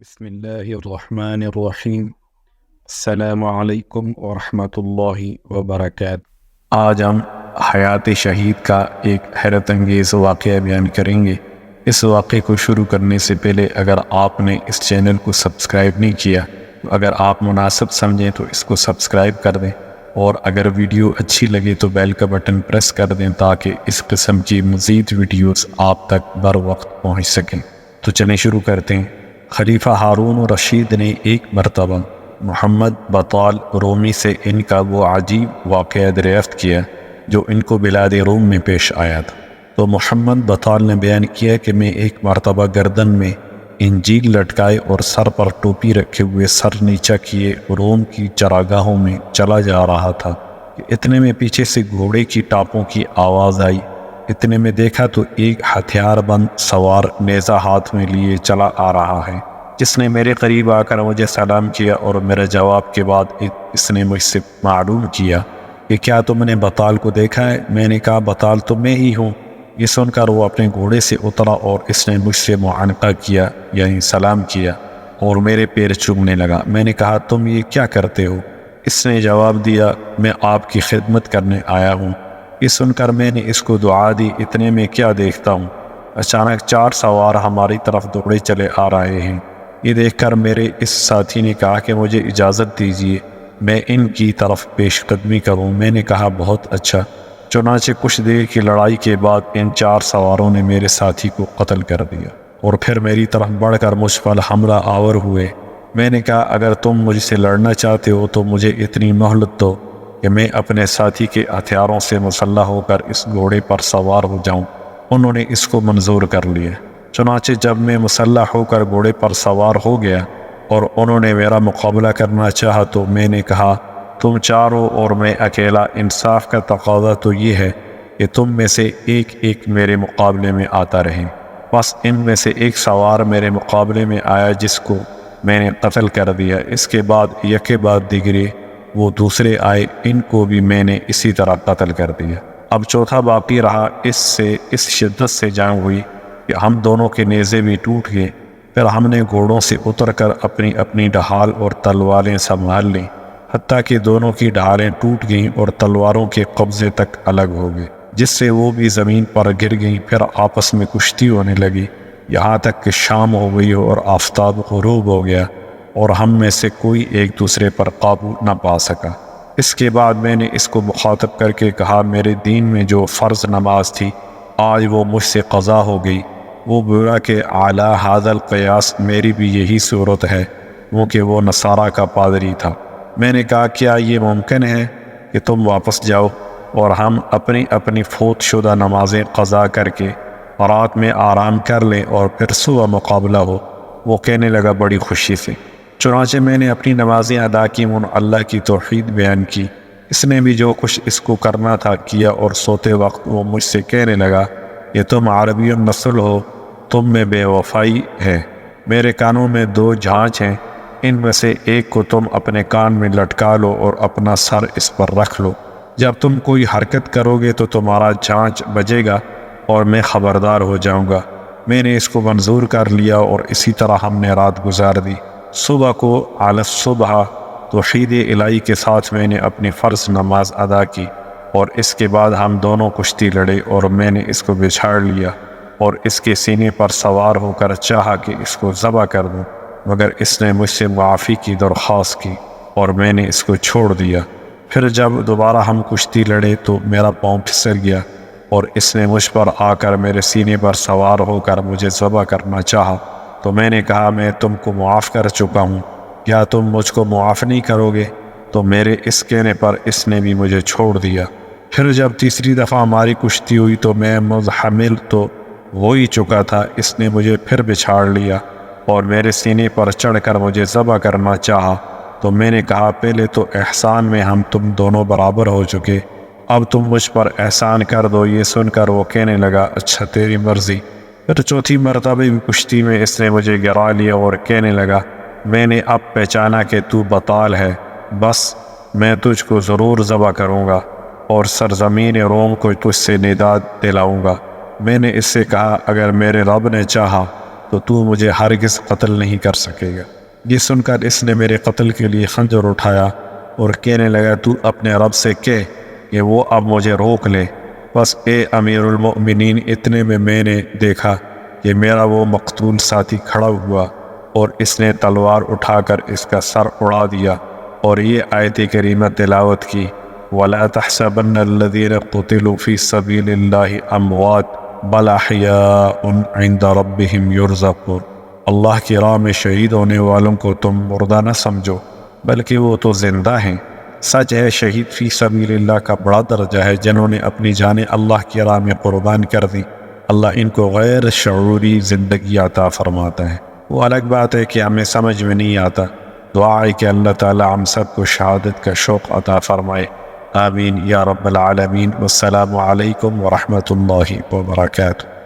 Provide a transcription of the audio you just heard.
بسم اللہ الرحمن الرحیم۔ السلام علیکم ورحمۃ اللہ وبرکاتہ۔ آج ہم حیات شہید کا ایک حیرت انگیز واقعہ بیان کریں گے۔ اس واقعے کو شروع کرنے سے پہلے اگر آپ نے اس چینل کو سبسکرائب نہیں کیا تو اگر آپ مناسب سمجھیں تو اس کو سبسکرائب کر دیں، اور اگر ویڈیو اچھی لگے تو بیل کا بٹن پریس کر دیں تاکہ اس قسم کی مزید ویڈیوز آپ تک بر وقت پہنچ سکیں۔ تو چلیں شروع کرتے ہیں۔ خلیفہ ہارون رشید نے ایک مرتبہ محمد بطال رومی سے ان کا وہ عجیب واقعہ دریافت کیا جو ان کو بلاد روم میں پیش آیا تھا۔ تو محمد بطال نے بیان کیا کہ میں ایک مرتبہ گردن میں انجیل لٹکائے اور سر پر ٹوپی رکھے ہوئے سر نیچا کیے روم کی چراگاہوں میں چلا جا رہا تھا کہ اتنے میں پیچھے سے گھوڑے کی ٹاپوں کی آواز آئی۔ اتنے میں دیکھا تو ایک ہتھیار بند سوار نیزہ ہاتھ میں لیے چلا آ رہا ہے، جس نے میرے قریب آ کر مجھے سلام کیا، اور میرے جواب کے بعد اس نے مجھ سے معلوم کیا کہ کیا تم نے بطال کو دیکھا ہے؟ میں نے کہا بطال تو میں ہی ہوں۔ یہ سن کر وہ اپنے گھوڑے سے اترا اور اس نے مجھ سے معانقہ کیا، یعنی سلام کیا، اور میرے پیر چومنے لگا۔ میں نے کہا تم یہ کیا کرتے ہو؟ اس نے جواب دیا میں آپ کی خدمت کرنے آیا ہوں۔ یہ سن کر میں نے اس کو دعا دی، اتنے میں کیا دیکھتا ہوں اچانک 4 سوار ہماری طرف دوڑے چلے آ رہے ہیں۔ یہ دیکھ کر میرے اس ساتھی نے کہا کہ مجھے اجازت دیجیے میں ان کی طرف پیش قدمی کروں۔ میں نے کہا بہت اچھا۔ چنانچہ کچھ دیر کی لڑائی کے بعد ان 4 سواروں نے میرے ساتھی کو قتل کر دیا اور پھر میری طرف بڑھ کر مجھ پر حملہ آور ہوئے۔ میں نے کہا اگر تم مجھ سے لڑنا چاہتے ہو تو مجھے اتنی مہلت دو کہ میں اپنے ساتھی کے ہتھیاروں سے مسلح ہو کر اس گھوڑے پر سوار ہو جاؤں۔ انہوں نے اس کو منظور کر لیا۔ چنانچہ جب میں مسلح ہو کر گھوڑے پر سوار ہو گیا اور انہوں نے میرا مقابلہ کرنا چاہا تو میں نے کہا تم 4 ہو اور میں اکیلا، انصاف کا تقاضا تو یہ ہے کہ تم میں سے ایک ایک میرے مقابلے میں آتا رہے۔ بس ان میں سے ایک سوار میرے مقابلے میں آیا جس کو میں نے قتل کر دیا۔ اس کے بعد یکے بعد دیگرے وہ دوسرے آئے، ان کو بھی میں نے اسی طرح قتل کر دیا۔ اب چوتھا باقی رہا۔ اس سے اس شدت سے جنگ ہوئی کہ ہم دونوں کے نیزے بھی ٹوٹ گئے۔ پھر ہم نے گھوڑوں سے اتر کر اپنی اپنی ڈھال اور تلواریں سنبھال لیں، حتیٰ کہ دونوں کی ڈھالیں ٹوٹ گئیں اور تلواروں کے قبضے تک الگ ہو گئے، جس سے وہ بھی زمین پر گر گئیں۔ پھر آپس میں کشتی ہونے لگی، یہاں تک کہ شام ہو گئی اور آفتاب غروب ہو گیا اور ہم میں سے کوئی ایک دوسرے پر قابو نہ پا سکا۔ اس کے بعد میں نے اس کو مخاطب کر کے کہا میرے دین میں جو فرض نماز تھی آج وہ مجھ سے قضا ہو گئی۔ وہ بولا کہ اعلیٰ ھذا القیاس میری بھی یہی صورت ہے، کیونکہ وہ نصارہ کا پادری تھا۔ میں نے کہا کیا یہ ممکن ہے کہ تم واپس جاؤ اور ہم اپنی اپنی فوت شدہ نمازیں قضا کر کے رات میں آرام کر لیں اور پھر صبح مقابلہ ہو؟ وہ کہنے لگا بڑی خوشی سے۔ چنانچہ میں نے اپنی نمازیں ادا کی اور اللہ کی توحید بیان کی۔ اس نے بھی جو کچھ اس کو کرنا تھا کیا، اور سوتے وقت وہ مجھ سے کہنے لگا کہ تم عربی النسل ہو، تم میں بے وفائی ہے۔ میرے کانوں میں 2 جھانچ ہیں، ان میں سے ایک کو تم اپنے کان میں لٹکا لو اور اپنا سر اس پر رکھ لو۔ جب تم کوئی حرکت کرو گے تو تمہارا جھانچ بجے گا اور میں خبردار ہو جاؤں گا۔ میں نے اس کو منظور کر لیا اور اسی طرح ہم نے رات گزار دی۔ صبح کو علی الصبح توحید الہی کے ساتھ میں نے اپنی فرض نماز ادا کی، اور اس کے بعد ہم دونوں کشتی لڑے اور میں نے اس کو بچھاڑ لیا اور اس کے سینے پر سوار ہو کر چاہا کہ اس کو ذبح کر دوں، مگر اس نے مجھ سے معافی کی درخواست کی اور میں نے اس کو چھوڑ دیا۔ پھر جب دوبارہ ہم کشتی لڑے تو میرا پاؤں پھسل گیا اور اس نے مجھ پر آ کر میرے سینے پر سوار ہو کر مجھے ذبح کرنا چاہا، تو میں نے کہا میں تم کو معاف کر چکا ہوں، کیا تم مجھ کو معاف نہیں کرو گے؟ تو میرے اس کہنے پر اس نے بھی مجھے چھوڑ دیا۔ پھر جب تیسری دفعہ ہماری کشتی ہوئی تو میں مزحمل تو ہو ہی چکا تھا، اس نے مجھے پھر بچھاڑ لیا اور میرے سینے پر چڑھ کر مجھے ذبح کرنا چاہا، تو میں نے کہا پہلے تو احسان میں ہم تم دونوں برابر ہو چکے، اب تم مجھ پر احسان کر دو۔ یہ سن کر وہ کہنے لگا اچھا تیری مرضی۔ پھر چوتھی مرتبہ بھی کشتی میں اس نے مجھے گرا لیا اور کہنے لگا میں نے اب پہچانا کہ تو بطال ہے، بس میں تجھ کو ضرور ذبح کروں گا اور سرزمین روم کو تجھ سے نجات دلاؤں گا۔ میں نے اس سے کہا اگر میرے رب نے چاہا تو تو مجھے ہرگز قتل نہیں کر سکے گا۔ یہ سن کر اس نے میرے قتل کے لیے خنجر اٹھایا اور کہنے لگا تو اپنے رب سے کہہ کہ وہ اب مجھے روک لے۔ بس اے امیر المؤمنین، اتنے میں نے دیکھا کہ میرا وہ مقتول ساتھی کھڑا ہوا اور اس نے تلوار اٹھا کر اس کا سر اڑا دیا اور یہ آیت کریمہ تلاوت کی، وَلَا تَحْسَبَنَّ الَّذِينَ قُتِلُوا فِي سَبِيلِ اللَّهِ أَمْوَاتٌ بَلْ أَحْيَاءٌ عِندَ رَبِّهِمْ يُرْزَقُونَ۔ اللہ کی راہ میں شہید ہونے والوں کو تم مردہ نہ سمجھو، بلکہ وہ تو زندہ ہیں۔ سچ ہے شہید فی سبیل اللہ کا بڑا درجہ ہے، جنہوں نے اپنی جانیں اللہ کی راہ میں قربان کر دی، اللہ ان کو غیر شعوری زندگی عطا فرماتا ہے۔ وہ الگ بات ہے کہ ہمیں سمجھ میں نہیں آتا۔ دعا ہے کہ اللہ تعالی ہم سب کو شہادت کا شوق عطا فرمائے، آمین یا رب العالمین۔ والسلام علیکم ورحمۃ اللہ وبرکاتہ۔